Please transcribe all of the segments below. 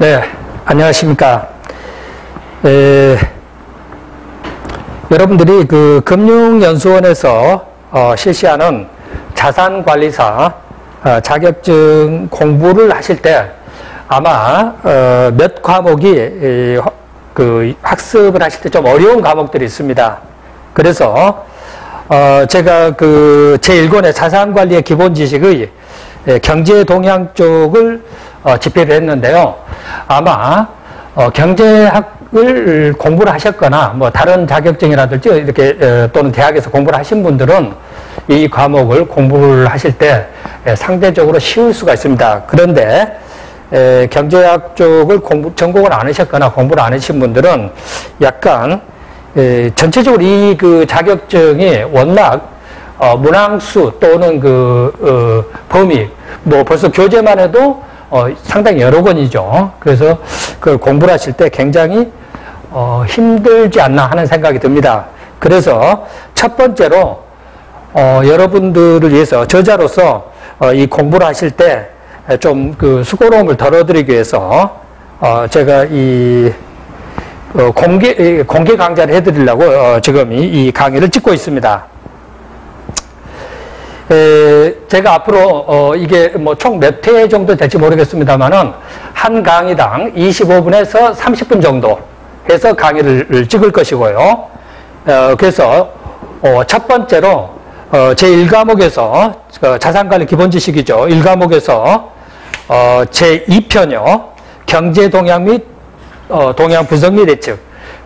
네, 안녕하십니까. 여러분들이 그 금융연수원에서 실시하는 자산관리사 자격증 공부를 하실 때 아마 몇 과목이 그 학습을 하실 때 좀 어려운 과목들이 있습니다. 그래서 제가 그 제1권의 자산관리의 기본 지식의 경제 동향 쪽을 집필을 했는데요. 아마 경제학을 공부를 하셨거나 뭐 다른 자격증이라든지 이렇게 또는 대학에서 공부를 하신 분들은 이 과목을 공부를 하실 때 상대적으로 쉬울 수가 있습니다. 그런데 경제학 쪽을 전공을 안 하셨거나 공부를 안 하신 분들은 약간 전체적으로 이 그 자격증이 워낙 문항수 또는 범위 뭐 벌써 교재만 해도 상당히 여러 권이죠. 그래서 그걸 공부를 하실 때 굉장히 힘들지 않나 하는 생각이 듭니다. 그래서 첫 번째로 여러분들을 위해서 저자로서 이 공부를 하실 때 좀 그 수고로움을 덜어드리기 위해서 제가 이 공개 강좌를 해드리려고 지금 이 강의를 찍고 있습니다. 제가 앞으로 이게 뭐 총 몇 회 정도 될지 모르겠습니다만은 한 강의당 25분에서 30분 정도 해서 강의를 찍을 것이고요. 그래서 첫 번째로 제1과목에서 자산관리 기본 지식이죠. 1과목에서 제2편요. 경제 동향 및 동향 분석 및 예측.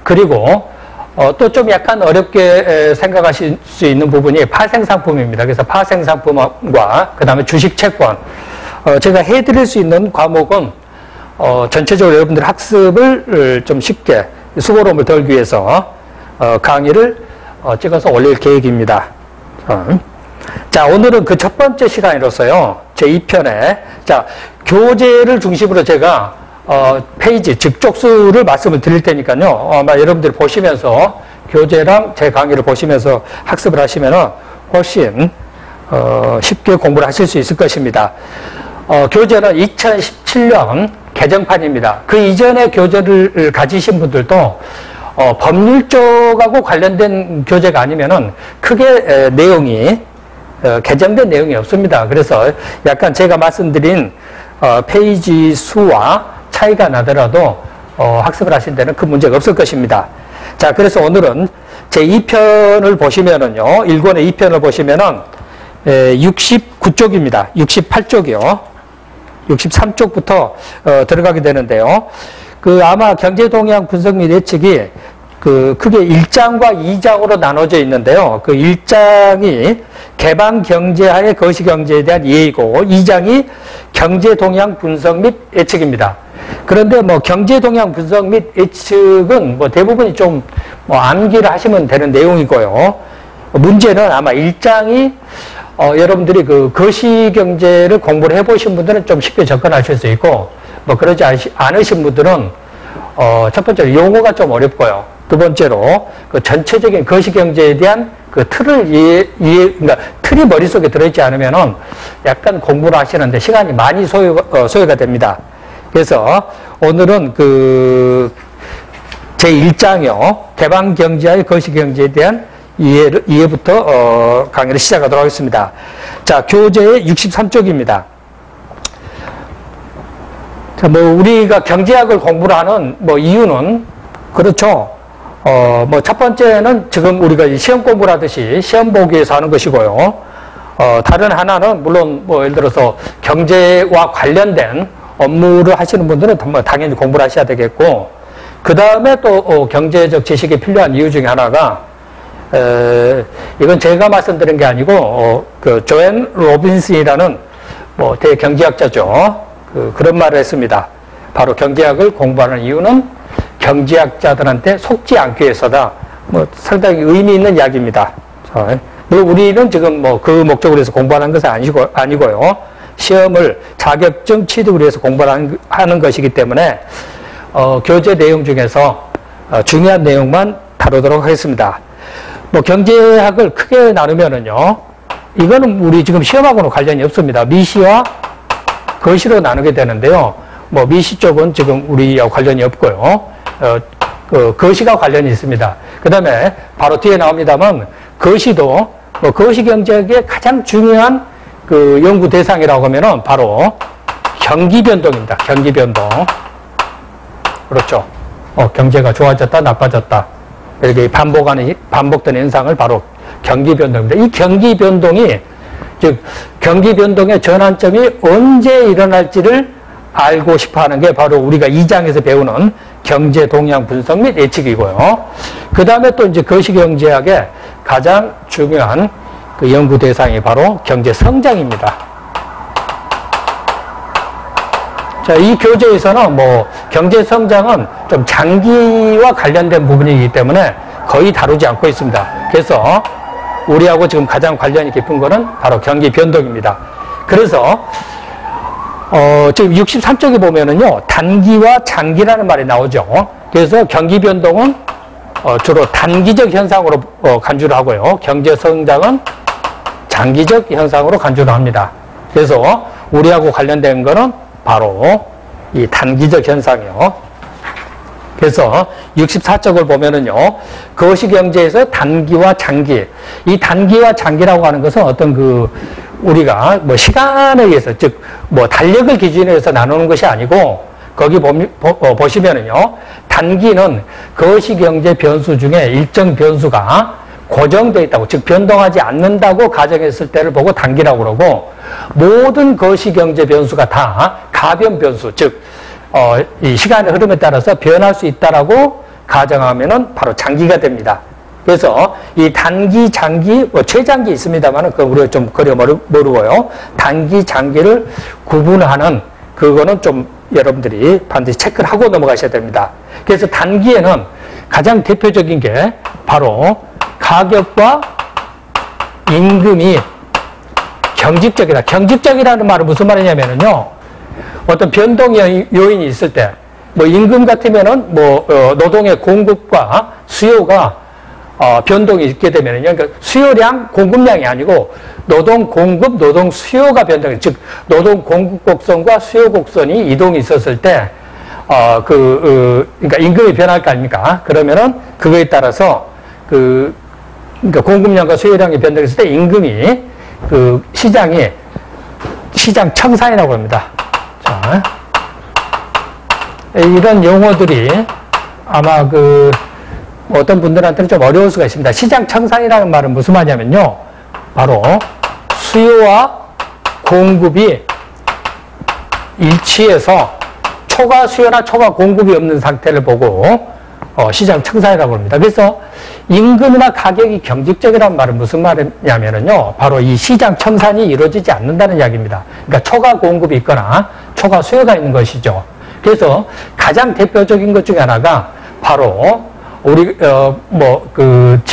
그리고 또 좀 약간 어렵게 생각하실 수 있는 부분이 파생상품입니다. 그래서 파생상품과 그 다음에 주식채권. 제가 해드릴 수 있는 과목은 전체적으로 여러분들 학습을 좀 쉽게 수고로움을 덜기 위해서 강의를 찍어서 올릴 계획입니다. 자, 오늘은 그 첫 번째 시간으로서요. 제2편에 자, 교재를 중심으로 제가 페이지, 즉 쪽수를 말씀을 드릴 테니까요. 아마 여러분들이 보시면서 교재랑 제 강의를 보시면서 학습을 하시면은 훨씬 쉽게 공부를 하실 수 있을 것입니다. 교재는 2017년 개정판입니다. 그 이전의 교재를 가지신 분들도 법률 쪽하고 관련된 교재가 아니면은 크게 내용이 개정된 내용이 없습니다. 그래서 약간 제가 말씀드린 페이지 수와 차이가 나더라도 학습을 하신 데는 큰 문제가 없을 것입니다. 자, 그래서 오늘은 제2편을 보시면은요, 1권의 2편을 보시면은 69쪽입니다. 68쪽이요. 63쪽부터 들어가게 되는데요. 아마 경제동향 분석 및 예측이 크게 1장과 2장으로 나눠져 있는데요. 1장이 개방경제하의 거시경제에 대한 이해이고 2장이 경제동향 분석 및 예측입니다. 그런데 뭐 경제동향 분석 및 예측은 뭐 대부분이 좀 암기를 하시면 되는 내용이고요. 문제는 아마 1장이 여러분들이 거시경제를 공부를 해보신 분들은 좀 쉽게 접근하실 수 있고 뭐 그러지 않으신 분들은 첫 번째로 용어가 좀 어렵고요. 두 번째로 전체적인 거시경제에 대한 틀을 그러니까 틀이 머릿속에 들어있지 않으면은 약간 공부를 하시는데 시간이 많이 소요가 됩니다. 그래서 오늘은 제1장이요. 개방경제의 거시경제에 대한 이해부터 강의를 시작하도록 하겠습니다. 자, 교재의 63쪽입니다. 자, 우리가 경제학을 공부를 하는 이유는 그렇죠. 첫 번째는 지금 우리가 시험 공부를 하듯이 시험 보기 위해서 하는 것이고요. 다른 하나는 물론 예를 들어서 경제와 관련된 업무를 하시는 분들은 당연히 공부를 하셔야 되겠고, 그 다음에 또 경제적 지식이 필요한 이유 중에 하나가 이건 제가 말씀드린 게 아니고 조앤 로빈슨이라는 대경제학자죠. 그런 말을 했습니다. 바로 경제학을 공부하는 이유는 경제학자들한테 속지 않기 위해서다. 상당히 의미 있는 이야기입니다. 물론 우리는 지금 그 목적으로 해서 공부하는 것은 아니고요. 시험을 자격증 취득을 위해서 공부를 하는 것이기 때문에 교재 내용 중에서 중요한 내용만 다루도록 하겠습니다. 경제학을 크게 나누면은요, 이거는 우리 지금 시험하고는 관련이 없습니다. 미시와 거시로 나누게 되는데요. 뭐 미시 쪽은 지금 우리와 관련이 없고요. 거시가 관련이 있습니다. 그 다음에 바로 뒤에 나옵니다만 거시도 거시경제학의 가장 중요한 그 연구 대상이라고 하면은 바로 경기변동입니다. 경기변동. 그렇죠. 경제가 좋아졌다, 나빠졌다. 이렇게 반복되는 현상을 바로 경기변동입니다. 이 경기변동이, 즉, 경기변동의 전환점이 언제 일어날지를 알고 싶어 하는 게 바로 우리가 2장에서 배우는 경제 동향 분석 및 예측이고요. 그 다음에 또 이제 거시경제학의 가장 중요한 그 연구 대상이 바로 경제 성장입니다. 자, 이 교재에서는 뭐 경제 성장은 좀 장기와 관련된 부분이기 때문에 거의 다루지 않고 있습니다. 그래서 우리하고 지금 가장 관련이 깊은 거는 바로 경기 변동입니다. 그래서 지금 63쪽에 보면은요, 단기와 장기라는 말이 나오죠. 그래서 경기 변동은 주로 단기적 현상으로 간주를 하고요. 경제 성장은 장기적 현상으로 간주를 합니다. 그래서 우리하고 관련된 거는 바로 이 단기적 현상이요. 그래서 64쪽을 보면은요, 거시경제에서 단기와 장기, 이 단기와 장기라고 하는 것은 어떤 그 우리가 뭐 시간에 의해서, 즉 뭐 달력을 기준으로 해서 나누는 것이 아니고, 거기 보시면은요, 단기는 거시경제 변수 중에 일정 변수가 고정되어 있다고, 즉 변동하지 않는다고 가정했을 때를 보고 단기라고 그러고, 모든 거시경제 변수가 다 가변 변수, 즉 이 시간의 흐름에 따라서 변할 수 있다라고 가정하면은 바로 장기가 됩니다. 그래서 이 단기, 장기, 뭐 최장기 있습니다만은 그거 우리가 좀 거려 모르고요. 단기, 장기를 구분하는 그거는 좀 여러분들이 반드시 체크를 하고 넘어가셔야 됩니다. 그래서 단기에는 가장 대표적인 게 바로 가격과 임금이 경직적이다. 경직적이라는 말은 무슨 말이냐면요, 어떤 변동 요인이 있을 때, 뭐 임금 같으면은 뭐 노동의 공급과 수요가 변동이 있게 되면은요, 그러니까 수요량, 공급량이 아니고 노동 공급, 노동 수요가 변동이, 즉 노동 공급 곡선과 수요 곡선이 이동이 있었을 때, 그러니까 임금이 변할 거 아닙니까? 그러면은 그거에 따라서 그러니까 공급량과 수요량이 변동했을 때 임금이 시장 청산이라고 합니다. 자, 이런 용어들이 아마 어떤 분들한테는 좀 어려울 수가 있습니다. 시장 청산이라는 말은 무슨 말이냐면요, 바로 수요와 공급이 일치해서 초과 수요나 초과 공급이 없는 상태를 보고 시장 청산이라고 합니다. 그래서 임금이나 가격이 경직적이라는 말은 무슨 말이냐면요, 바로 이 시장 청산이 이루어지지 않는다는 이야기입니다. 그러니까 초과 공급이 있거나 초과 수요가 있는 것이죠. 그래서 가장 대표적인 것 중에 하나가 바로 우리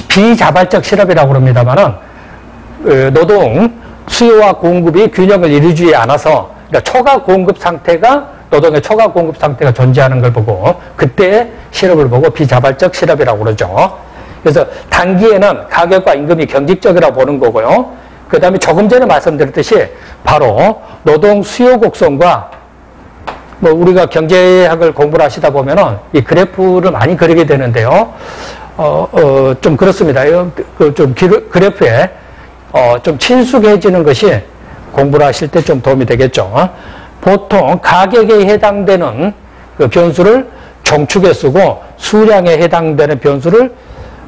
비자발적 실업이라고 그럽니다만은 노동 수요와 공급이 균형을 이루지 않아서, 그러니까 초과 공급 상태가, 노동의 초과 공급 상태가 존재하는 걸 보고 그때 실업을 보고 비자발적 실업이라고 그러죠. 그래서 단기에는 가격과 임금이 경직적이라고 보는 거고요. 그 다음에 조금 전에 말씀드렸듯이 바로 노동 수요 곡선과, 뭐 우리가 경제학을 공부를 하시다 보면은 이 그래프를 많이 그리게 되는데요. 좀 그렇습니다. 좀 그래프에 좀 친숙해지는 것이 공부를 하실 때 좀 도움이 되겠죠. 보통 가격에 해당되는 그 변수를 종축에 쓰고 수량에 해당되는 변수를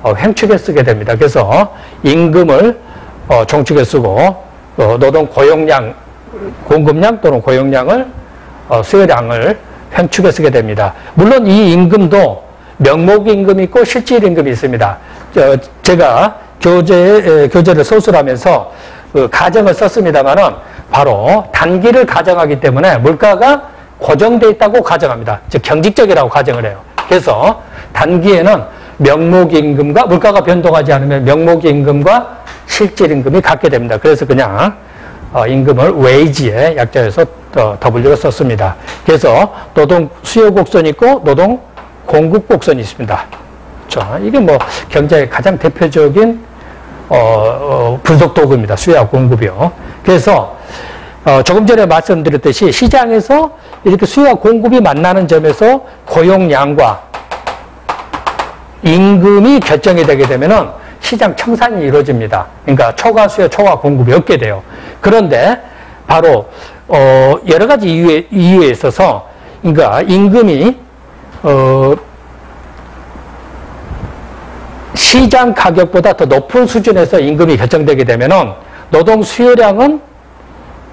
횡축에 쓰게 됩니다. 그래서 임금을 종축에 쓰고 노동 고용량, 공급량 또는 고용량을 수요량을 횡축에 쓰게 됩니다. 물론 이 임금도 명목임금이 있고 실질임금이 있습니다. 제가 교재를 소술하면서 가정을 썼습니다만은 바로 단기를 가정하기 때문에 물가가 고정되어 있다고 가정합니다. 즉 경직적이라고 가정을 해요. 그래서 단기에는 명목임금과 물가가 변동하지 않으면 명목임금과 실질임금이 같게 됩니다. 그래서 그냥 임금을 웨이지의 약자에서 W로 썼습니다. 그래서 노동 수요 곡선이 있고 노동 공급 곡선이 있습니다. 자, 이게 뭐 경제의 가장 대표적인 분석 도구입니다. 수요와 공급이요. 그래서 조금 전에 말씀드렸듯이 시장에서 이렇게 수요와 공급이 만나는 점에서 고용량과 임금이 결정이 되게 되면은 시장 청산이 이루어집니다. 그러니까 초과 수요, 초과 공급이 없게 돼요. 그런데 바로 여러 가지 이유에 있어서 그러니까 임금이 시장 가격보다 더 높은 수준에서 임금이 결정되게 되면은 노동 수요량은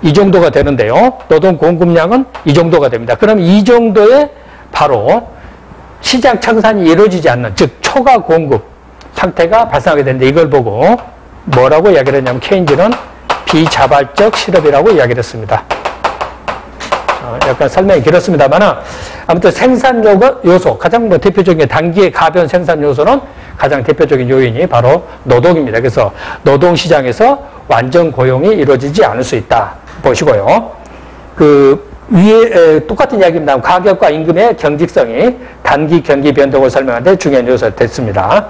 이 정도가 되는데요. 노동 공급량은 이 정도가 됩니다. 그럼 이 정도에 바로 시장 청산이 이루어지지 않는, 즉 초과 공급 상태가 발생하게 되는데 이걸 보고 뭐라고 이야기를 했냐면 케인즈는 비자발적 실업이라고 이야기를 했습니다. 약간 설명이 길었습니다만 아무튼 생산 요소, 가장 대표적인 단기의 가변 생산 요소는 가장 대표적인 요인이 바로 노동입니다. 그래서 노동시장에서 완전 고용이 이루어지지 않을 수 있다. 보시고요. 그 위에 똑같은 이야기입니다. 가격과 임금의 경직성이 단기 경기 변동을 설명하는 데 중요한 요소가 됐습니다.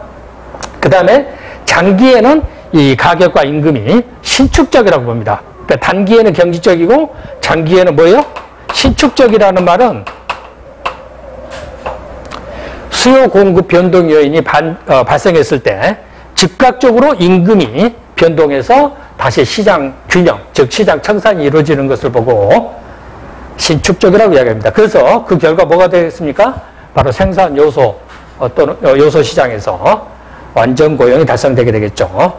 그 다음에 장기에는 이 가격과 임금이 신축적이라고 봅니다. 그러니까 단기에는 경직적이고 장기에는 뭐예요? 신축적이라는 말은 수요 공급 변동 요인이 발생했을 때 즉각적으로 임금이 변동해서 다시 시장 균형, 즉 시장 청산이 이루어지는 것을 보고 신축적이라고 이야기합니다. 그래서 그 결과 뭐가 되겠습니까? 바로 생산 요소 또는 요소 시장에서 완전 고용이 달성되게 되겠죠.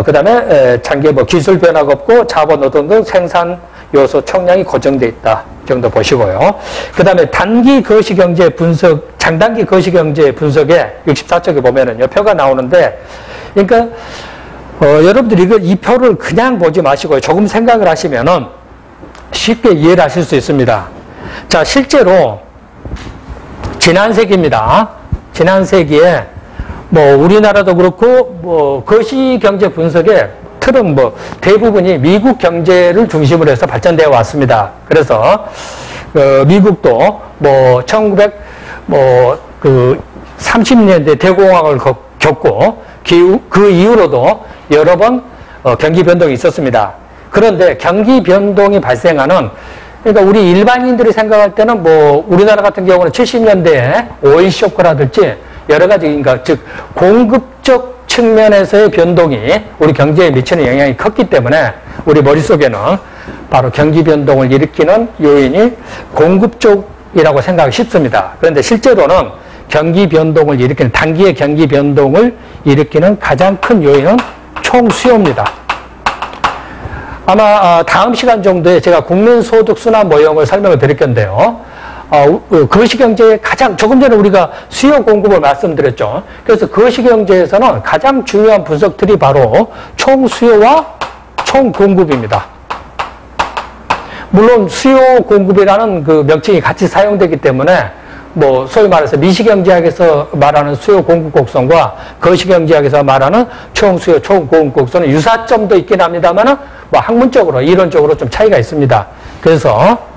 그 다음에 장기에 기술 변화가 없고 자본 노동 등 생산 요소 총량이 고정되어 있다 정도 보시고요. 그 다음에 단기 거시경제 분석, 장단기 거시경제 분석에 64쪽에 보면은요, 표가 나오는데, 그러니까, 여러분들이 이 표를 그냥 보지 마시고요. 조금 생각을 하시면은 쉽게 이해를 하실 수 있습니다. 자, 실제로, 지난 세기입니다. 지난 세기에, 우리나라도 그렇고, 거시경제 분석에 틀은 대부분이 미국 경제를 중심으로 해서 발전되어 왔습니다. 그래서 미국도 1930년대 대공황을 겪고 그 이후로도 여러 번 경기 변동이 있었습니다. 그런데 경기 변동이 발생하는, 그러니까 우리 일반인들이 생각할 때는 우리나라 같은 경우는 70년대에 오일 쇼크라든지 여러 가지, 그러니까 즉 공급적 측면에서의 변동이 우리 경제에 미치는 영향이 컸기 때문에 우리 머릿속에는 바로 경기 변동을 일으키는 요인이 공급 쪽이라고 생각하기 쉽습니다. 그런데 실제로는 경기 변동을 일으키는, 단기의 경기 변동을 일으키는 가장 큰 요인은 총수요입니다. 아마 다음 시간 정도에 제가 국민소득 순환 모형을 설명을 드릴 건데요. 거시경제의 가장, 조금 전에 우리가 수요 공급을 말씀드렸죠. 그래서 거시경제에서는 가장 중요한 분석들이 바로 총수요와 총공급입니다. 물론 수요 공급이라는 그 명칭이 같이 사용되기 때문에 소위 말해서 미시경제학에서 말하는 수요 공급 곡선과 거시경제학에서 말하는 총수요 총공급 곡선은 유사점도 있긴 합니다만 학문적으로, 이론적으로 좀 차이가 있습니다. 그래서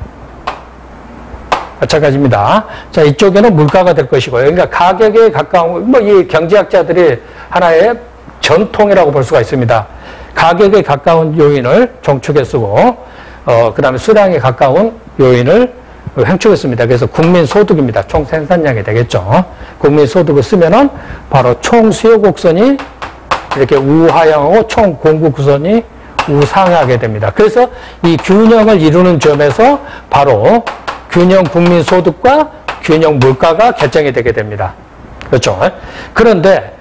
마찬가지입니다. 자, 이쪽에는 물가가 될 것이고요. 그러니까 가격에 가까운, 이 경제학자들이 하나의 전통이라고 볼 수가 있습니다. 가격에 가까운 요인을 종축에 쓰고, 그 다음에 수량에 가까운 요인을 행축에 씁니다. 그래서 국민소득입니다. 총 생산량이 되겠죠. 국민소득을 쓰면은 바로 총 수요 곡선이 이렇게 우하향하고 총 공급 곡선이 우상하게 됩니다. 그래서 이 균형을 이루는 점에서 바로 균형 국민소득과 균형 물가가 결정이 되게 됩니다. 그렇죠? 그런데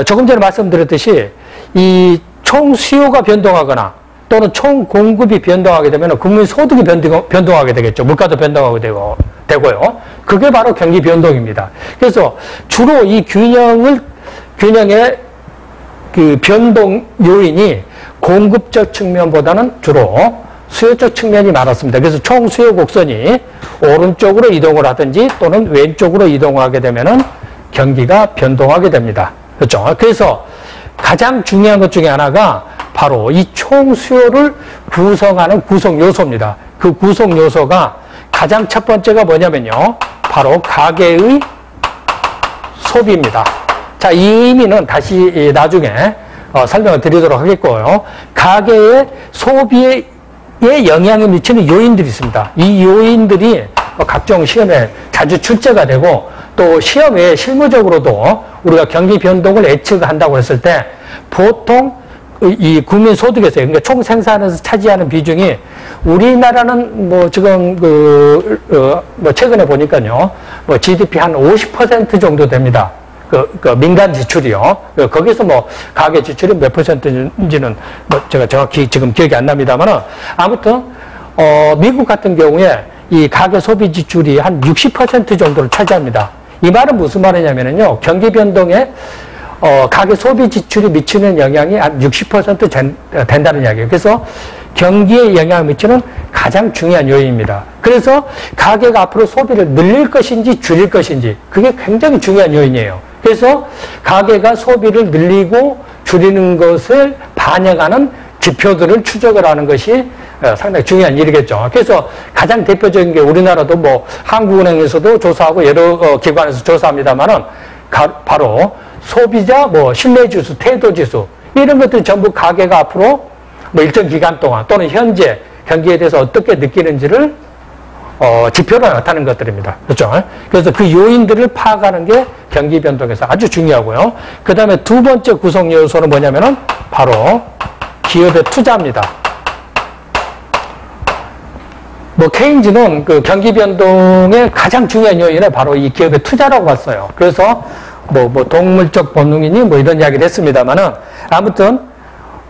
조금 전에 말씀드렸듯이 이 총 수요가 변동하거나 또는 총 공급이 변동하게 되면 국민소득이 변동하게 되겠죠. 물가도 변동하게 되고요. 그게 바로 경기 변동입니다. 그래서 주로 이 균형의 그 변동 요인이 공급적 측면보다는 주로 수요적 측면이 많았습니다. 그래서 총 수요 곡선이 오른쪽으로 이동을 하든지 또는 왼쪽으로 이동하게 되면은 경기가 변동하게 됩니다. 그렇죠? 그래서 가장 중요한 것 중에 하나가 바로 이 총 수요를 구성하는 구성 요소입니다. 그 구성 요소가 가장 첫 번째가 뭐냐면요. 바로 가계의 소비입니다. 자, 이 의미는 다시 나중에 설명을 드리도록 하겠고요. 가계의 소비의 영향을 미치는 요인들이 있습니다. 이 요인들이 각종 시험에 자주 출제가 되고 또 시험 외에 실무적으로도 우리가 경기 변동을 예측한다고 했을 때 보통 이 국민 소득에서 그러니까 총 생산에서 차지하는 비중이 우리나라는 뭐 지금 뭐 최근에 보니까요 뭐 GDP 한 50% 정도 됩니다. 그 민간 지출이요. 거기서 뭐 가계 지출이 몇 %인지는 뭐 제가 정확히 지금 기억이 안 납니다만은 아무튼 미국 같은 경우에 이 가계 소비 지출이 한 60% 정도를 차지합니다. 이 말은 무슨 말이냐면요 경기 변동에 가계 소비 지출이 미치는 영향이 한 60% 된다는 이야기예요. 그래서 경기에 영향을 미치는 가장 중요한 요인입니다. 그래서 가계가 앞으로 소비를 늘릴 것인지 줄일 것인지 그게 굉장히 중요한 요인이에요. 그래서 가계가 소비를 늘리고 줄이는 것을 반영하는 지표들을 추적을 하는 것이 상당히 중요한 일이겠죠. 그래서 가장 대표적인 게 우리나라도 뭐 한국은행에서도 조사하고 여러 기관에서 조사합니다만은 바로 소비자 뭐 신뢰지수, 태도지수 이런 것들이 전부 가계가 앞으로 뭐 일정 기간 동안 또는 현재 경기에 대해서 어떻게 느끼는지를 지표로 나타내는 것들입니다. 그렇죠? 그래서 그 요인들을 파악하는 게 경기 변동에서 아주 중요하고요. 그 다음에 두 번째 구성 요소는 뭐냐면은 바로 기업의 투자입니다. 뭐 케인즈는 그 경기 변동의 가장 중요한 요인은 바로 이 기업의 투자라고 봤어요. 그래서 뭐 동물적 본능이니 뭐 이런 이야기를 했습니다만은 아무튼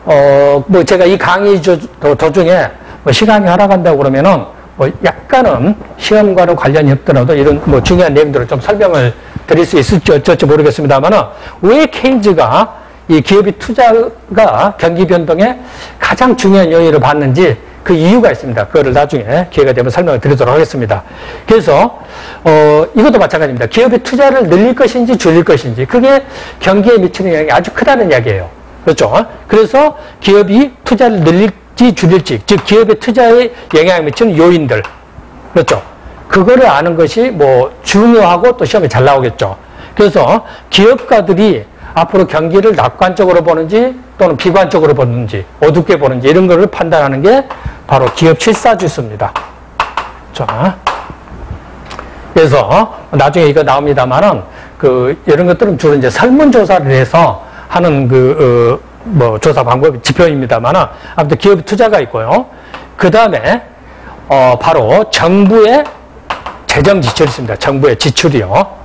뭐 제가 이 강의 도중에 뭐 시간이 허락한다고 그러면은 뭐 약간은 시험과는 관련이 없더라도 이런 뭐 중요한 내용들을 좀 설명을 드릴 수 있을지 어쩔지 모르겠습니다만은 왜 케인즈가 이 기업의 투자가 경기 변동에 가장 중요한 요인을 봤는지 그 이유가 있습니다. 그거를 나중에 기회가 되면 설명을 드리도록 하겠습니다. 그래서 이것도 마찬가지입니다. 기업의 투자를 늘릴 것인지 줄일 것인지 그게 경기에 미치는 영향이 아주 크다는 이야기예요. 그렇죠? 그래서 기업이 투자를 늘릴지 줄일지 즉 기업의 투자에 영향을 미치는 요인들 그렇죠? 그거를 아는 것이 뭐 중요하고 또 시험에 잘 나오겠죠. 그래서 기업가들이 앞으로 경기를 낙관적으로 보는지 또는 비관적으로 보는지 어둡게 보는지 이런 거를 판단하는 게 바로 기업 실사지수입니다. 자, 그래서 나중에 이거 나옵니다만은 이런 것들은 주로 이제 설문조사를 해서 하는 뭐 조사 방법 지표입니다만은 아무튼 기업 투자가 있고요. 그 다음에 바로 정부의 재정 지출이 있습니다. 정부의 지출이요.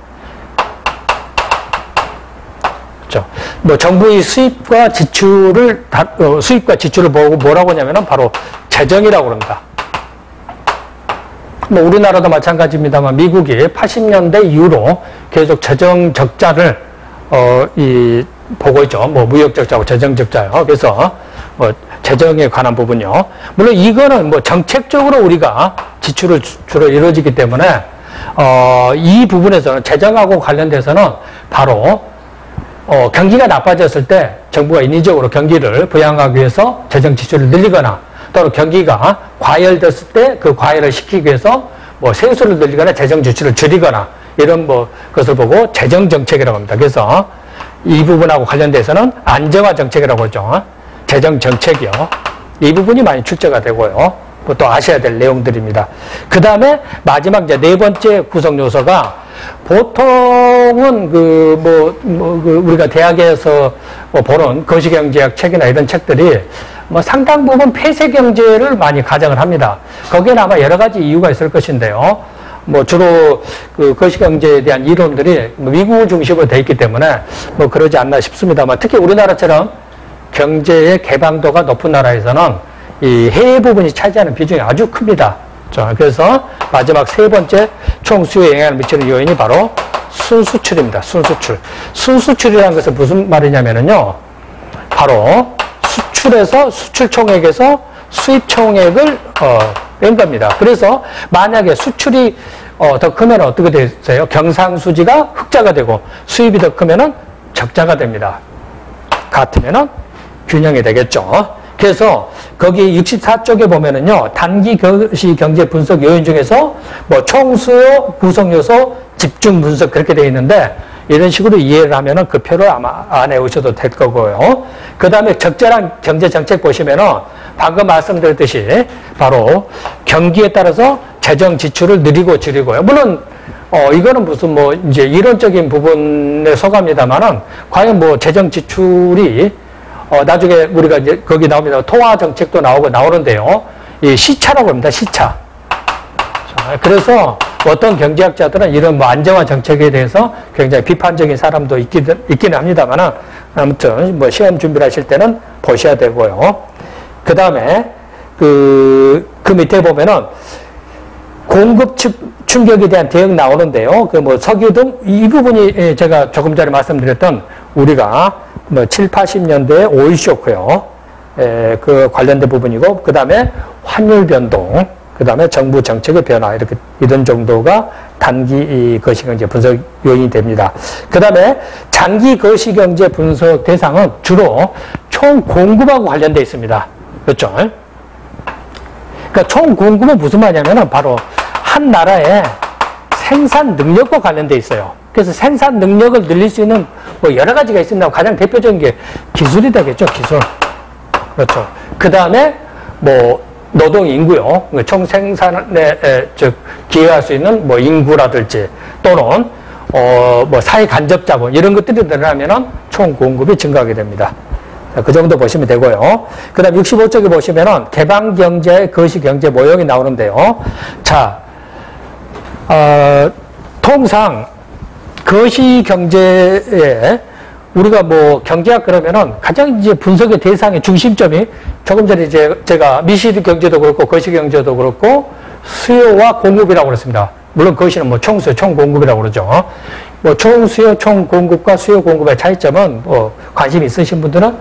뭐 정부의 수입과 지출을 보고 뭐라고 하냐면은 바로 재정이라고 합니다. 뭐 우리나라도 마찬가지입니다만 미국이 80년대 이후로 계속 재정 적자를 보고 있죠. 뭐 무역 적자고 재정 적자요. 그래서 뭐 재정에 관한 부분요. 물론 이거는 뭐 정책적으로 우리가 지출을 주로 이루어지기 때문에 이 부분에서는 재정하고 관련돼서는 바로 경기가 나빠졌을 때 정부가 인위적으로 경기를 부양하기 위해서 재정 지출을 늘리거나 또는 경기가 과열됐을 때 그 과열을 시키기 위해서 뭐 세수를 늘리거나 재정 지출을 줄이거나 이런 뭐 것을 보고 재정 정책이라고 합니다. 그래서 이 부분하고 관련돼서는 안정화 정책이라고 하죠. 재정 정책이요. 이 부분이 많이 출제가 되고요. 또 아셔야 될 내용들입니다. 그 다음에 마지막 이제 네 번째 구성 요소가 보통은 우리가 대학에서 보는 거시경제학 책이나 이런 책들이 뭐 상당 부분 폐쇄 경제를 많이 가정을 합니다. 거기에는 아마 여러 가지 이유가 있을 것인데요. 뭐 주로 거시경제에 대한 이론들이 미국 중심으로 되어 있기 때문에 뭐 그러지 않나 싶습니다만 특히 우리나라처럼 경제의 개방도가 높은 나라에서는 이 해외 부분이 차지하는 비중이 아주 큽니다. 자, 그래서 마지막 세 번째 총 수요에 영향을 미치는 요인이 바로 순수출입니다. 순수출. 순수출이라는 것은 무슨 말이냐면요. 바로 수출에서 수출 총액에서 수입 총액을 뺀 겁니다. 그래서 만약에 수출이 더 크면 어떻게 되세요? 경상수지가 흑자가 되고 수입이 더 크면은 적자가 됩니다. 같으면은 균형이 되겠죠. 그래서 거기 64쪽에 보면은요, 단기 거시 경제 분석 요인 중에서 뭐 총수요, 구성 요소, 집중 분석 그렇게 되어 있는데 이런 식으로 이해를 하면은 그 표를 아마 안 해오셔도 될 거고요. 그 다음에 적절한 경제 정책 보시면은 방금 말씀드렸듯이 바로 경기에 따라서 재정 지출을 늘리고 줄이고요. 물론 이거는 무슨 뭐 이제 이론적인 부분에 속합니다만은 과연 뭐 재정 지출이 나중에 우리가 이제 거기 나옵니다. 통화 정책도 나오는데요. 이 시차라고 합니다. 시차. 자, 그래서 어떤 경제학자들은 이런 뭐 안정화 정책에 대해서 굉장히 비판적인 사람도 있기는 합니다만은 아무튼 뭐 시험 준비를 하실 때는 보셔야 되고요. 그 다음에 그 밑에 보면은 공급 충격에 대한 대응 나오는데요. 그 뭐 석유 등 이 부분이 제가 조금 전에 말씀드렸던 우리가 뭐 7, 80년대 오일 쇼크요. 그 관련된 부분이고, 그 다음에 환율 변동, 그 다음에 정부 정책의 변화, 이런 정도가 단기 거시경제 분석 요인이 됩니다. 그 다음에 장기 거시경제 분석 대상은 주로 총 공급하고 관련되어 있습니다. 그렇죠? 그러니까 총 공급은 무슨 말이냐면은 바로 한 나라의 생산 능력과 관련되어 있어요. 그래서 생산 능력을 늘릴 수 있는 뭐 여러 가지가 있습니다. 가장 대표적인 게 기술이 되겠죠, 기술. 그렇죠. 그 다음에 뭐 노동 인구요. 총 생산에 기여할 수 있는 뭐 인구라든지 또는 뭐 사회 간접 자본 이런 것들이 늘어나면은 총 공급이 증가하게 됩니다. 그 정도 보시면 되고요. 그 다음 65쪽에 보시면은 개방경제, 거시경제 모형이 나오는데요. 자, 통상 거시경제에 우리가 뭐 경제학 그러면은 가장 이제 분석의 대상의 중심점이 조금 전에 이제 제가 미시드 경제도 그렇고 거시경제도 그렇고 수요와 공급이라고 그랬습니다. 물론 거시는 뭐 총수요, 총공급이라고 그러죠. 뭐 총수요, 총공급과 수요 공급의 차이점은 뭐 관심 있으신 분들은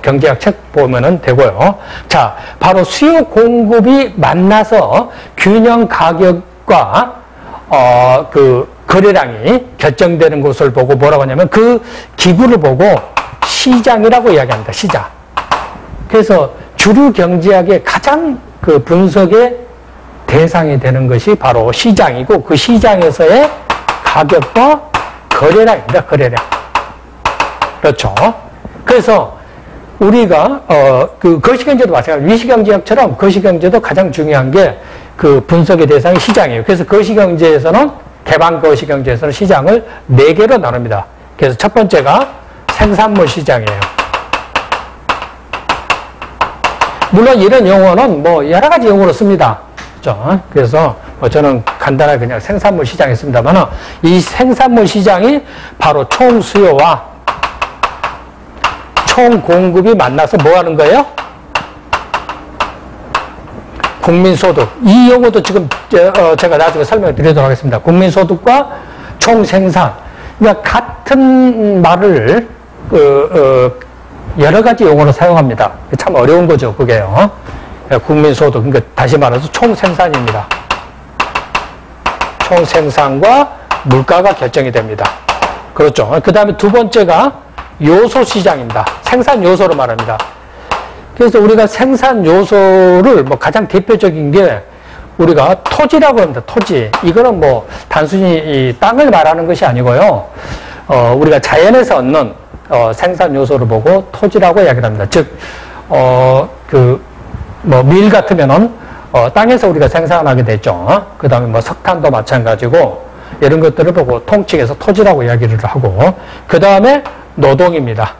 경제학 책 보면은 되고요. 자, 바로 수요 공급이 만나서 균형 가격과 그 거래량이 결정되는 것을 보고 뭐라고 하냐면 그 기구를 보고 시장이라고 이야기합니다. 시장. 그래서 주류 경제학의 가장 그 분석의 대상이 되는 것이 바로 시장이고 그 시장에서의 가격과 거래량입니다. 거래량. 그렇죠. 그래서 우리가 그 거시경제도 마찬가지로 미시경제학처럼 거시경제도 가장 중요한 게 그 분석의 대상이 시장이에요. 그래서 거시경제에서는 개방 거시경제에서는 시장을 4개로 나눕니다. 그래서 첫 번째가 생산물 시장이에요. 물론 이런 용어는 뭐 여러 가지 용어로 씁니다. 그렇죠? 그래서 뭐 저는 간단하게 그냥 생산물 시장에 씁니다만 이 생산물 시장이 바로 총 수요와 총 공급이 만나서 뭐 하는 거예요? 국민소득. 이 용어도 지금 제가 나중에 설명을 드리도록 하겠습니다. 국민소득과 총생산. 그러니까 같은 말을 여러 가지 용어로 사용합니다. 참 어려운 거죠, 그게요. 국민소득. 그러니까 다시 말해서 총생산입니다. 총생산과 물가가 결정이 됩니다. 그렇죠. 그 다음에 두 번째가 요소시장입니다. 생산 요소로 말합니다. 그래서 우리가 생산 요소를 뭐 가장 대표적인 게 우리가 토지라고 합니다. 토지. 이거는 뭐 단순히 이 땅을 말하는 것이 아니고요. 우리가 자연에서 얻는 생산 요소를 보고 토지라고 이야기를 합니다. 즉, 뭐 밀 같으면은 땅에서 우리가 생산하게 되죠. 그 다음에 뭐 석탄도 마찬가지고 이런 것들을 보고 통칭해서 토지라고 이야기를 하고 그 다음에 노동입니다.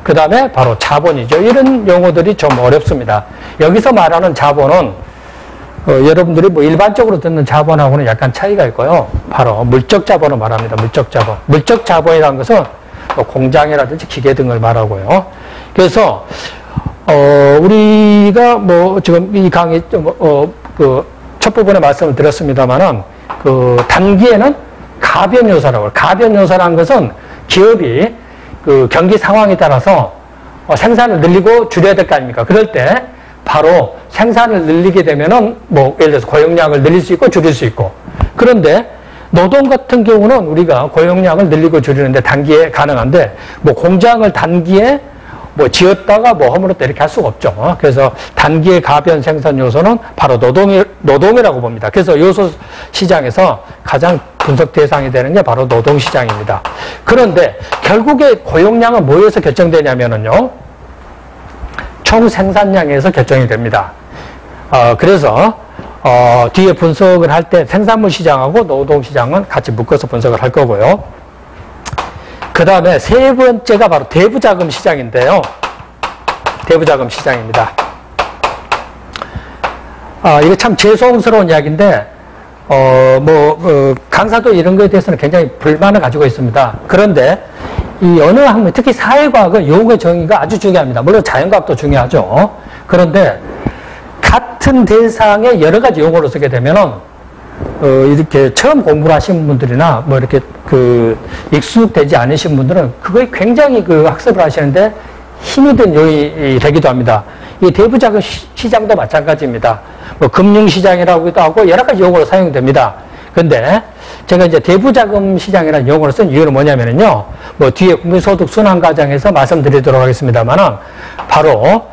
그 다음에 바로 자본이죠. 이런 용어들이 좀 어렵습니다. 여기서 말하는 자본은 여러분들이 뭐 일반적으로 듣는 자본하고는 약간 차이가 있고요. 바로 물적 자본을 말합니다. 물적 자본. 물적 자본이라는 것은 뭐 공장이라든지 기계 등을 말하고요. 그래서 우리가 뭐 지금 이 강의 그 첫 부분에 말씀을 드렸습니다만은 그 단기에는 가변 요소라고 해요. 가변 요소라는 것은 기업이 그 경기 상황에 따라서 생산을 늘리고 줄여야 될 거 아닙니까? 그럴 때 바로 생산을 늘리게 되면은 뭐 예를 들어서 고용량을 늘릴 수 있고 줄일 수 있고. 그런데 노동 같은 경우는 우리가 고용량을 늘리고 줄이는데 단기에 가능한데 뭐 공장을 단기에 뭐 지었다가 뭐 허물었다 이렇게 할 수가 없죠. 그래서 단기의 가변 생산 요소는 바로 노동이라고 봅니다. 그래서 요소 시장에서 가장 분석 대상이 되는 게 바로 노동 시장입니다. 그런데 결국에 고용량은 뭐에서 결정되냐면은요. 총 생산량에서 결정이 됩니다. 그래서 뒤에 분석을 할 때 생산물 시장하고 노동 시장은 같이 묶어서 분석을 할 거고요. 그 다음에 세 번째가 바로 대부자금 시장인데요. 대부자금 시장입니다. 이거 참 죄송스러운 이야기인데, 강사도 이런 거에 대해서는 굉장히 불만을 가지고 있습니다. 그런데 이 어느 학문, 특히 사회과학은 용어 정의가 아주 중요합니다. 물론 자연과학도 중요하죠. 그런데 같은 대상에 여러 가지 용어를 쓰게 되면은 이렇게 처음 공부를 하신 분들이나 뭐 이렇게 익숙되지 않으신 분들은 그거에 굉장히 학습을 하시는데 힘이 든 요인이 되기도 합니다. 이 대부자금 시장도 마찬가지입니다. 뭐 금융시장이라고도 하고 여러 가지 용어로 사용됩니다. 근데 제가 이제 대부자금 시장이라는 용어를 쓴 이유는 뭐냐면요. 뭐 뒤에 국민소득 순환 과정에서 말씀드리도록 하겠습니다만은 바로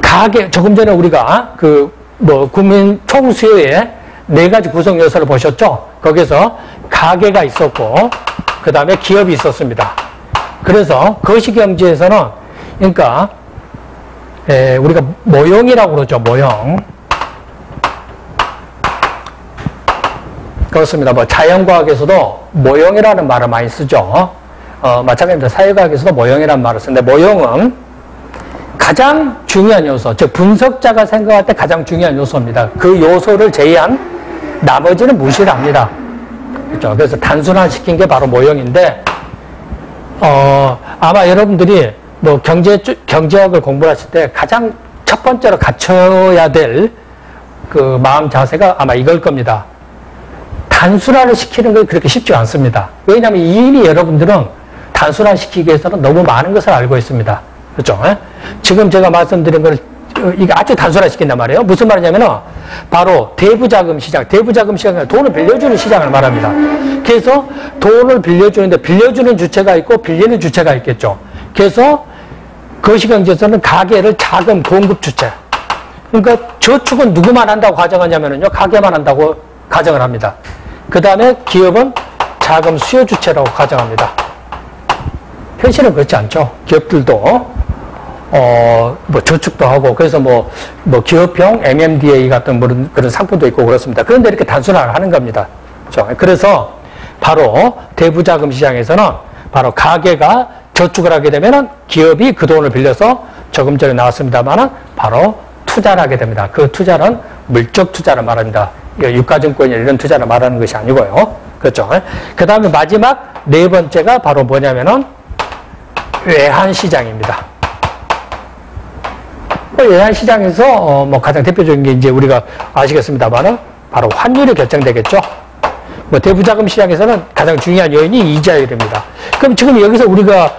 가계, 조금 전에 우리가 국민 총수요의 4가지 구성 요소를 보셨죠? 거기서 가계가 있었고, 그 다음에 기업이 있었습니다. 그래서 거시경제에서는, 그러니까, 우리가 모형이라고 그러죠, 모형. 그렇습니다. 뭐 자연과학에서도 모형이라는 말을 많이 쓰죠. 마찬가지입니다. 사회과학에서도 모형이라는 말을 쓰는데, 모형은 가장 중요한 요소, 즉 분석자가 생각할 때 가장 중요한 요소입니다. 그 요소를 제외한 나머지는 무시를 합니다. 그렇죠? 그래서 단순화시킨 게 바로 모형인데, 아마 여러분들이 뭐 경제학을 공부하실 때 가장 첫 번째로 갖춰야 될 그 마음 자세가 아마 이걸 겁니다. 단순화를 시키는 게 그렇게 쉽지 않습니다. 왜냐하면 이미 여러분들은 단순화시키기 위해서는 너무 많은 것을 알고 있습니다. 그렇죠? 지금 제가 말씀드린 걸 이게 아주 단순화시킨단 말이에요. 무슨 말이냐면은 바로 대부자금 시장, 대부자금 시장은 돈을 빌려주는 시장을 말합니다. 그래서 돈을 빌려주는데 빌려주는 주체가 있고 빌리는 주체가 있겠죠. 그래서 거시경제에서는 가계를 자금 공급 주체. 그러니까 저축은 누구만 한다고 가정하냐면요, 가계만 한다고 가정을 합니다. 그 다음에 기업은 자금 수요 주체라고 가정합니다. 현실은 그렇지 않죠. 기업들도 뭐 저축도 하고, 그래서 뭐 기업형 MMDA 같은 그런 상품도 있고 그렇습니다. 그런데 이렇게 단순화를 하는 겁니다. 그렇죠? 그래서 바로 대부자금 시장에서는 바로 가계가 저축을 하게 되면은 기업이 그 돈을 빌려서 조금 전에 나왔습니다만은 바로 투자를 하게 됩니다. 그 투자는 물적 투자를 말합니다. 유가증권이나 이런 투자를 말하는 것이 아니고요. 그렇죠? 그 다음에 마지막 4번째가 바로 뭐냐면은 외환시장입니다. 외환시장에서 뭐 가장 대표적인 게 이제 우리가 아시겠습니다만은 바로 환율이 결정되겠죠. 뭐 대부자금 시장에서는 가장 중요한 요인이 이자율입니다. 그럼 지금 여기서 우리가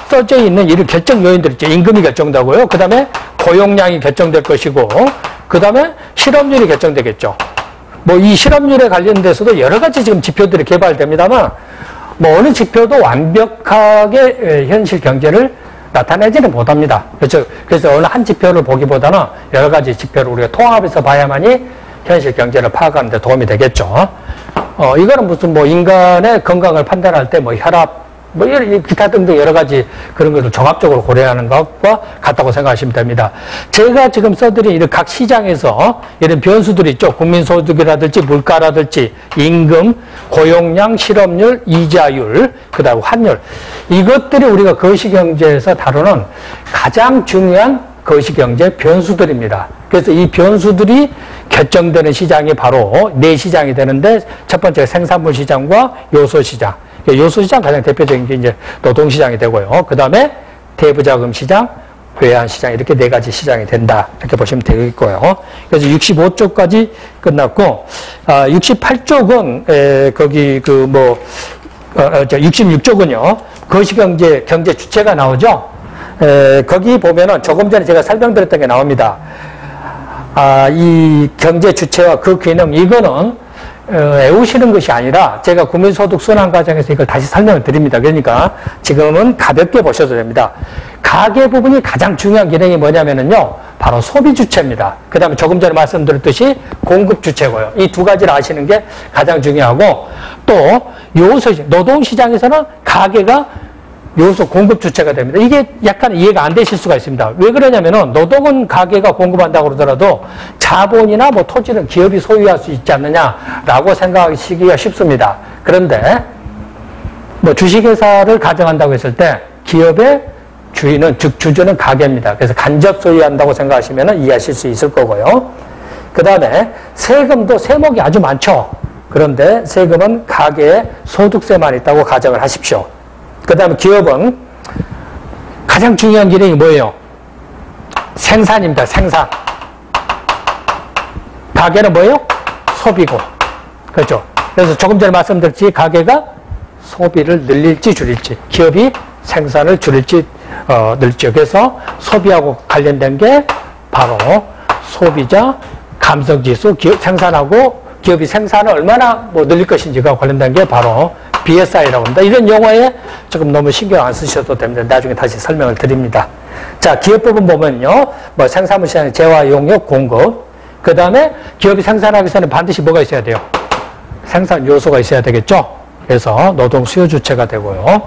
써져 있는 이런 결정 요인들 있죠. 임금이 결정되고요. 그 다음에 고용량이 결정될 것이고, 그 다음에 실업률이 결정되겠죠. 뭐 이 실업률에 관련돼서도 여러 가지 지금 지표들이 개발됩니다만, 뭐 어느 지표도 완벽하게 현실 경제를 나타내지는 못합니다. 그렇죠? 그래서 어느 한 지표를 보기보다는 여러 가지 지표를 우리가 통합해서 봐야만이 현실 경제를 파악하는 데 도움이 되겠죠. 이거는 무슨 뭐 인간의 건강을 판단할 때 뭐 혈압, 뭐 기타 등등 여러 가지 그런 것을 종합적으로 고려하는 것과 같다고 생각하시면 됩니다. 제가 지금 써드린 이런 각 시장에서 이런 변수들이 있죠. 국민소득이라든지 물가라든지 임금, 고용량, 실업률, 이자율, 그 다음 환율. 이것들이 우리가 거시경제에서 다루는 가장 중요한 거시경제 변수들입니다. 그래서 이 변수들이 결정되는 시장이 바로 4시장이 되는데, 첫 번째 생산물 시장과 요소시장. 요소시장 가장 대표적인 게 이제 노동시장이 되고요. 그 다음에 대부자금 시장, 외환시장, 이렇게 4가지 시장이 된다. 이렇게 보시면 되겠고요. 그래서 65쪽까지 끝났고, 68쪽은, 거기 66쪽은요, 거시경제, 경제 주체가 나오죠. 거기 보면은 조금 전에 제가 설명드렸던 게 나옵니다. 이 경제 주체와 그 기능, 이거는 외우시는 것이 아니라 제가 국민소득 순환 과정에서 이걸 다시 설명을 드립니다. 그러니까 지금은 가볍게 보셔도 됩니다. 가계 부분이 가장 중요한 기능이 뭐냐면요, 바로 소비 주체입니다. 그 다음에 조금 전에 말씀드렸듯이 공급 주체고요. 이 2가지를 아시는 게 가장 중요하고, 또 요소시장, 노동시장에서는 가계가 요소 공급 주체가 됩니다. 이게 약간 이해가 안 되실 수가 있습니다. 왜 그러냐면은 노동은 가게가 공급한다고 그러더라도 자본이나 뭐 토지는 기업이 소유할 수 있지 않느냐라고 생각하시기가 쉽습니다. 그런데 뭐 주식회사를 가정한다고 했을 때 기업의 주인은, 즉 주주는 가게입니다. 그래서 간접 소유한다고 생각하시면 이해하실 수 있을 거고요. 그 다음에 세금도 세목이 아주 많죠. 그런데 세금은 가계에 소득세만 있다고 가정을 하십시오. 그 다음에 기업은 가장 중요한 기능이 뭐예요? 생산입니다. 생산. 가계는 뭐예요? 소비고. 그렇죠. 그래서 조금 전에 말씀드렸지, 가계가 소비를 늘릴지 줄일지, 기업이 생산을 줄일지 늘릴지. 그래서 소비하고 관련된 게 바로 소비자 감성지수, 생산하고 기업이 생산을 얼마나 늘릴 것인지가 관련된 게 바로 BSI라고 합니다. 이런 용어에 조금 너무 신경 안 쓰셔도 됩니다. 나중에 다시 설명을 드립니다. 자, 기업 부분 보면요. 생산물 시장의 재화, 용역, 공급. 그 다음에 기업이 생산하기 위해서는 반드시 뭐가 있어야 돼요? 생산 요소가 있어야 되겠죠? 그래서 노동 수요 주체가 되고요.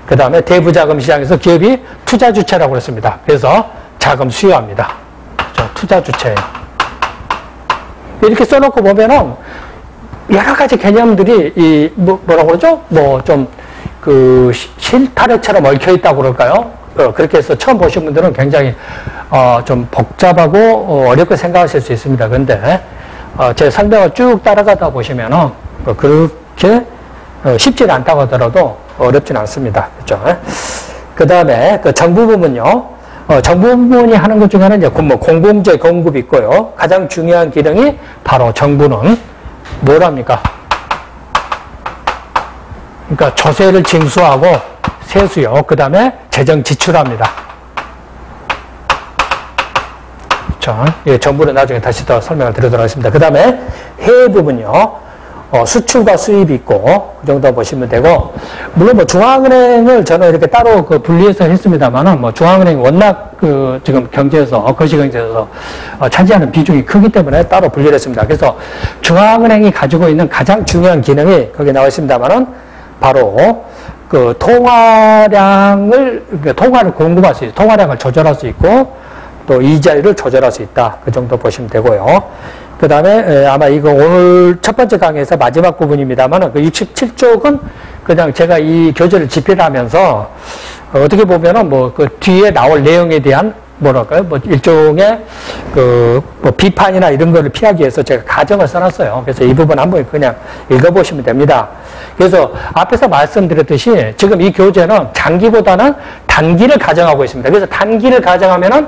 그 다음에 대부자금 시장에서 기업이 투자 주체라고 했습니다. 그래서 자금 수요합니다. 투자 주체. 이렇게 써놓고 보면은 여러 가지 개념들이 뭐라고 그러죠? 실타래처럼 얽혀 있다고 그럴까요? 그렇게 해서 처음 보신 분들은 굉장히 좀 복잡하고 어렵게 생각하실 수 있습니다. 그런데 제 설명을 쭉 따라가다 보시면은 그렇게 쉽지는 않다고 하더라도 어렵지는 않습니다. 그렇죠? 그 다음에 그 정부 부문요. 정부 부문이 하는 것 중에는 이제 공공재 공급이 있고요. 가장 중요한 기능이 바로 정부는 뭘 합니까? 그러니까 조세를 징수하고 세수요. 그 다음에 재정 지출합니다. 자, 정부는 나중에 다시 더 설명을 드리도록 하겠습니다. 그 다음에 해외 부분요. 수출과 수입이 있고, 그 정도 보시면 되고, 물론 중앙은행을 저는 이렇게 따로 분리해서 했습니다만은, 중앙은행이 워낙 지금 경제에서, 거시경제에서 차지하는 비중이 크기 때문에 따로 분리를 했습니다. 그래서 중앙은행이 가지고 있는 가장 중요한 기능이 거기에 나와 있습니다만은, 바로 통화량을 공급할 수 있고, 통화량을 조절할 수 있고, 또 이자율을 조절할 수 있다. 그 정도 보시면 되고요. 그 다음에 아마 이거 오늘 첫 번째 강의에서 마지막 부분입니다만 그 67쪽은 그냥 제가 이 교재를 집필하면서 어떻게 보면은 그 뒤에 나올 내용에 대한 뭐랄까요? 일종의 비판이나 이런 거를 피하기 위해서 제가 가정을 써놨어요. 그래서 이 부분 한번 그냥 읽어보시면 됩니다. 그래서 앞에서 말씀드렸듯이 지금 이 교재는 장기보다는 단기를 가정하고 있습니다. 그래서 단기를 가정하면은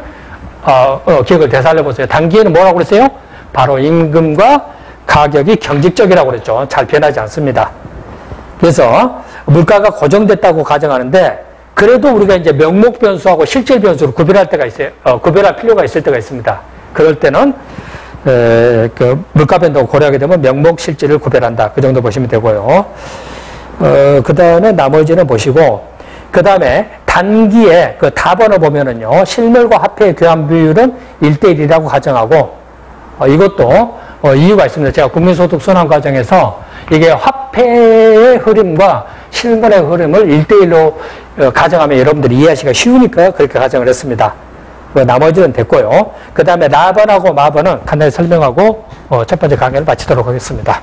기억을 되살려보세요. 단기에는 뭐라고 그랬어요? 바로 임금과 가격이 경직적이라고 그랬죠. 잘 변하지 않습니다. 그래서 물가가 고정됐다고 가정하는데 그래도 우리가 이제 명목 변수하고 실질 변수를 구별할 때가 있어요. 구별할 필요가 있을 때가 있습니다. 그럴 때는 물가 변동을 고려하게 되면 명목 실질을 구별한다. 그 정도 보시면 되고요. 그 다음에 나머지는 보시고 그 다음에 단기에 답안을 보면은요. 실물과 화폐의 교환 비율은 1:1이라고 가정하고 이것도 이유가 있습니다. 제가 국민소득 순환 과정에서 이게 화폐의 흐름과 실물의 흐름을 1:1로 가정하면 여러분들이 이해하시기가 쉬우니까 그렇게 가정을 했습니다. 나머지는 됐고요. 그 다음에 라번하고 마번은 간단히 설명하고 첫 번째 강의를 마치도록 하겠습니다.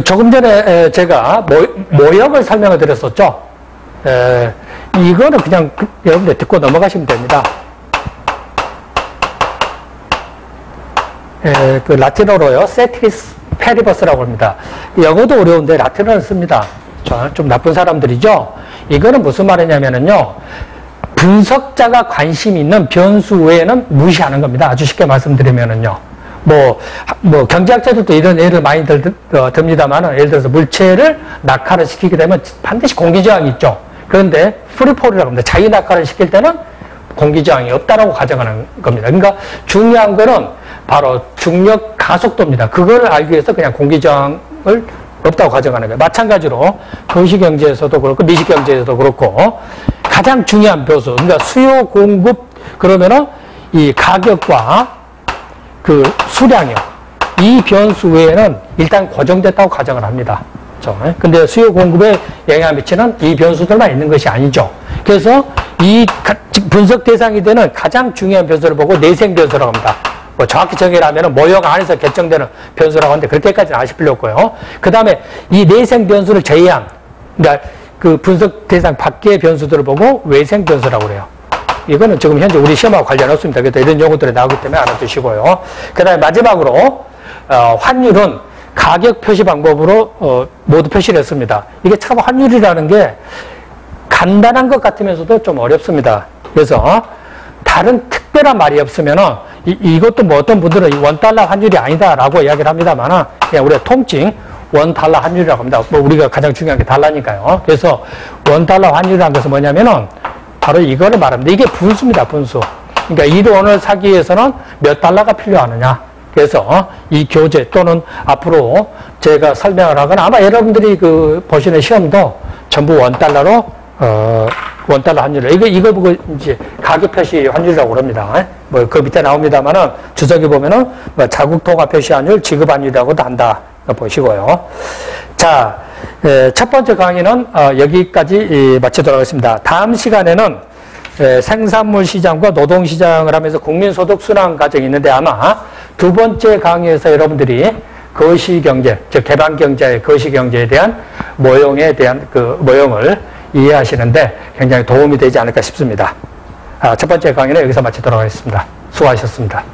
조금 전에 제가 모형을 설명을 드렸었죠. 이거는 그냥 여러분들 듣고 넘어가시면 됩니다. 라틴어로요. 세트리스 페리버스라고 합니다. 영어도 어려운데 라틴어를 씁니다. 좀 나쁜 사람들이죠. 이거는 무슨 말이냐면요. 분석자가 관심 있는 변수 외에는 무시하는 겁니다. 아주 쉽게 말씀드리면은요. 경제학자들도 이런 예를 많이 듭니다만, 예를 들어서 물체를 낙하를 시키게 되면 반드시 공기저항이 있죠. 그런데 프리폴이라고 합니다. 자유 낙하를 시킬 때는 공기저항이 없다라고 가정하는 겁니다. 그러니까 중요한 거는 바로 중력 가속도입니다. 그걸 알기 위해서 그냥 공기저항을 없다고 가정하는 거예요. 마찬가지로 거시경제에서도 그렇고 미시경제에서도 그렇고 가장 중요한 변수, 그러니까 수요 공급 그러면은 이 가격과 수량이요. 이 변수 외에는 일단 고정됐다고 가정을 합니다. 그렇죠? 근데 수요 공급에 영향을 미치는 이 변수들만 있는 것이 아니죠. 그래서 이 분석 대상이 되는 가장 중요한 변수를 보고 내생 변수라고 합니다. 뭐 정확히 정의하면 모형 안에서 결정되는 변수라고 하는데 그렇게까지는 아실 필요 없고요. 그 다음에 이 내생 변수를 제외한, 그러니까 그 분석 대상 밖의 변수들을 보고 외생 변수라고 그래요. 이거는 지금 현재 우리 시험하고 관련 없습니다. 그래서 이런 용어들이 나오기 때문에 알아두시고요. 그 다음에 마지막으로 환율은 가격 표시 방법으로 모두 표시를 했습니다. 이게 참 환율이라는 게 간단한 것 같으면서도 좀 어렵습니다. 그래서 다른 특별한 말이 없으면은 이것도 뭐 어떤 분들은 $1 환율이 아니다라고 이야기를 합니다만은 그냥 우리가 통칭 $1 환율이라고 합니다. 뭐 우리가 가장 중요한 게 달러니까요. 그래서 $1 환율이라는 것은 뭐냐면은 바로 이거를 말합니다. 이게 분수입니다, 분수. 그러니까 이 돈을 사기 위해서는 몇 달러가 필요하느냐. 그래서 이 교재 또는 앞으로 제가 설명을 하거나 아마 여러분들이 보시는 시험도 전부 $1로 $1 환율을 이거 보고 이제 가격 표시 환율이라고 그럽니다. 뭐 그 밑에 나옵니다만은 주석에 보면은 뭐 자국 통화 표시 환율, 지급 환율이라고도 한다 보시고요. 자, 첫 번째 강의는 여기까지 마치도록 하겠습니다. 다음 시간에는 생산물 시장과 노동 시장을 하면서 국민소득 순환 과정이 있는데 아마 두 번째 강의에서 여러분들이 거시경제, 즉 개방경제의 거시경제에 대한 모형을 이해하시는데 굉장히 도움이 되지 않을까 싶습니다. 첫 번째 강의는 여기서 마치도록 하겠습니다. 수고하셨습니다.